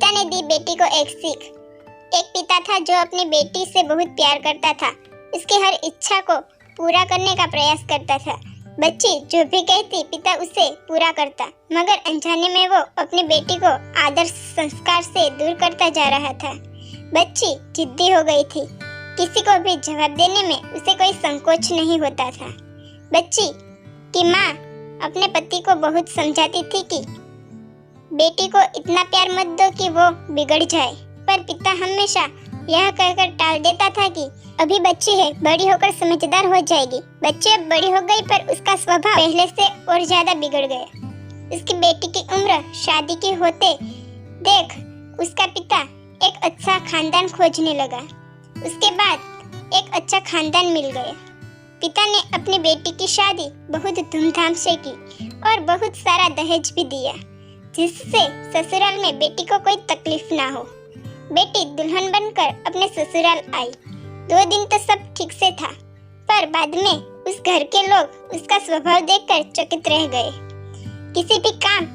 पिता ने दी बेटी को एक सीख। एक पिता था जो अपनी बेटी से बहुत प्यार करता था। उसकी हर इच्छा को पूरा करने का प्रयास करता था। बच्ची जो भी कहती पिता उसे पूरा करता, मगर अनजाने में वो अपनी बेटी को आदर्श संस्कार से दूर करता जा रहा था। बच्ची जिद्दी हो गई थी। किसी को भी जवाब देने में उसे कोई संकोच नहीं होता था। बच्ची की माँ अपने पति को बहुत समझाती थी कि बेटी को इतना प्यार मत दो कि वो बिगड़ जाए, पर पिता हमेशा यह कहकर टाल देता था कि अभी बच्ची है, बड़ी होकर समझदार हो जाएगी। बच्ची अब बड़ी हो गई पर उसका स्वभाव पहले से और ज्यादा बिगड़ गया। उसकी बेटी की उम्र शादी की होते देख उसका पिता एक अच्छा खानदान खोजने लगा। उसके बाद एक अच्छा खानदान मिल गया। पिता ने अपनी बेटी की शादी बहुत धूमधाम से की और बहुत सारा दहेज भी दिया, जिससे ससुराल में बेटी को कोई तकलीफ ना हो। बेटी दुल्हन बनकर अपने ससुराल आई। 2 दिन तो सब ठीक से था, पर बाद में उस घर के लोग उसका स्वभाव देखकर चकित रह गए। किसी भी काम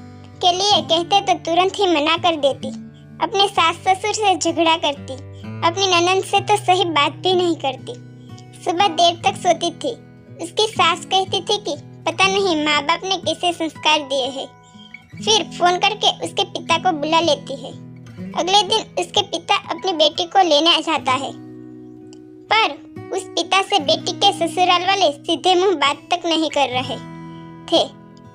के लिए कहते तो तुरंत ही मना कर देती। अपने सास ससुर से झगड़ा करती। अपनी ननद से तो सही बात भी नहीं करती। सुबह देर तक सोती थी। उसकी सास कहती थी कि पता नहीं माँ बाप ने कैसे संस्कार दिए हैं। फिर फोन करके उसके पिता को बुला लेती है। अगले दिन उसके पिता अपनी बेटी को लेने जाता है, पर उस पिता से बेटी के ससुराल वाले सीधे मुंह बात तक नहीं कर रहे थे।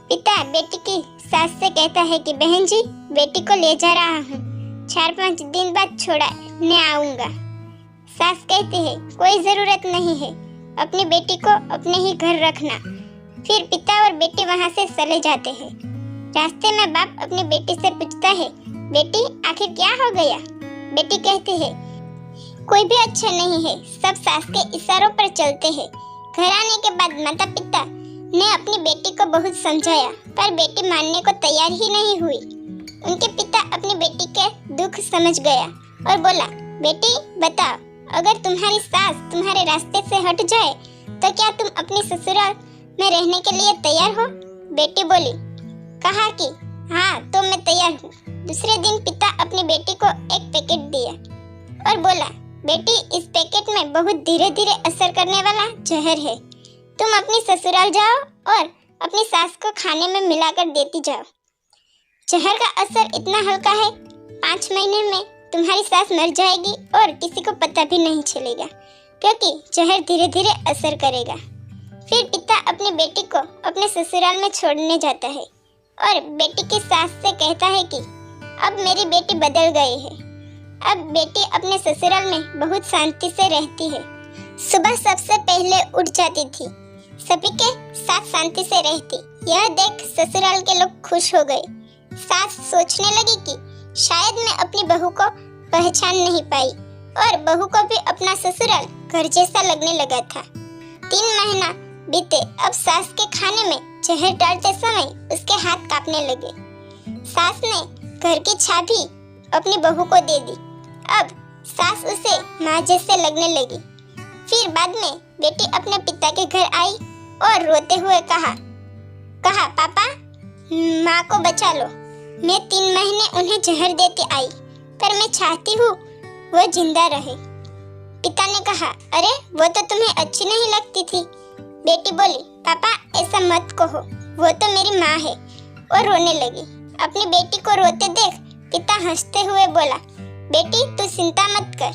पिता बेटी की सास से कहता है कि बहन जी, बेटी को ले जा रहा हूँ, 4-5 दिन बाद छोड़ने आऊंगा। सास कहती है कोई जरूरत नहीं है, अपनी बेटी को अपने ही घर रखना। फिर पिता और बेटी वहाँ से चले जाते हैं। रास्ते में बाप अपनी बेटी से पूछता है, बेटी आखिर क्या हो गया? बेटी कहती है कोई भी अच्छा नहीं है, सब सास के इशारों पर चलते हैं। घर आने के बाद माता पिता ने अपनी बेटी को बहुत समझाया, पर बेटी मानने को तैयार ही नहीं हुई। उनके पिता अपनी बेटी के दुख समझ गया और बोला, बेटी बताओ, अगर तुम्हारी सास तुम्हारे रास्ते से हट जाए तो क्या तुम अपनी ससुराल में रहने के लिए तैयार हो? बेटी बोली, कहा कि हाँ तो मैं तैयार हूँ। दूसरे दिन पिता अपनी बेटी को एक पैकेट दिया और बोला, बेटी इस पैकेट में बहुत धीरे धीरे असर करने वाला जहर है। तुम अपनी ससुराल जाओ और अपनी सास को खाने में मिलाकर देती जाओ। जहर का असर इतना हल्का है, 5 महीने में तुम्हारी सास मर जाएगी और किसी को पता भी नहीं चलेगा, क्योंकि जहर धीरे धीरे असर करेगा। फिर पिता अपनी बेटी को अपने ससुराल में छोड़ने जाता है और बेटी की सास से कहता है कि अब मेरी बेटी बदल गई है। अब बेटी अपने ससुराल में बहुत शांति से रहती है। सुबह सबसे पहले उठ जाती थी, सभी के साथ शांति से रहती। यह देख ससुराल के लोग खुश हो गए। सास सोचने लगी कि शायद मैं अपनी बहू को पहचान नहीं पाई, और बहू को भी अपना ससुराल घर जैसा लगने लगा था। 3 महीना बीते। अब सास के खाने में जहर डालते समय उसके हाथ कांपने लगे। सास ने घर की चाबी अपनी बहू को दे दी। अब सास उसे माँ जैसे लगने लगी। फिर बाद में बेटी अपने पिता के घर आई और रोते हुए कहा पापा माँ को बचा लो। मैं 3 महीने उन्हें जहर देती आई, पर मैं चाहती हूँ वो जिंदा रहे। पिता ने कहा, अरे वो तो तुम्हें अच्छी नहीं लगती थी। बेटी बोली, पापा ऐसा मत कहो, वो तो मेरी माँ है, और रोने लगी। अपनी बेटी को रोते देख पिता हंसते हुए बोला, बेटी तू चिंता मत कर,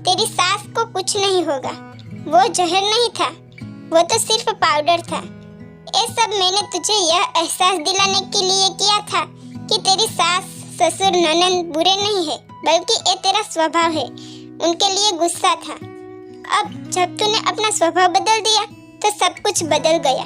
तेरी सास को कुछ नहीं होगा। वो जहर नहीं था, वो तो सिर्फ पाउडर था। ये सब मैंने तुझे यह एहसास दिलाने के लिए किया था कि तेरी सास ससुर ननद बुरे नहीं है, बल्कि ये तेरा स्वभाव है। उनके लिए गुस्सा था। अब जब तूने अपना स्वभाव बदल दिया तो सब कुछ बदल गया।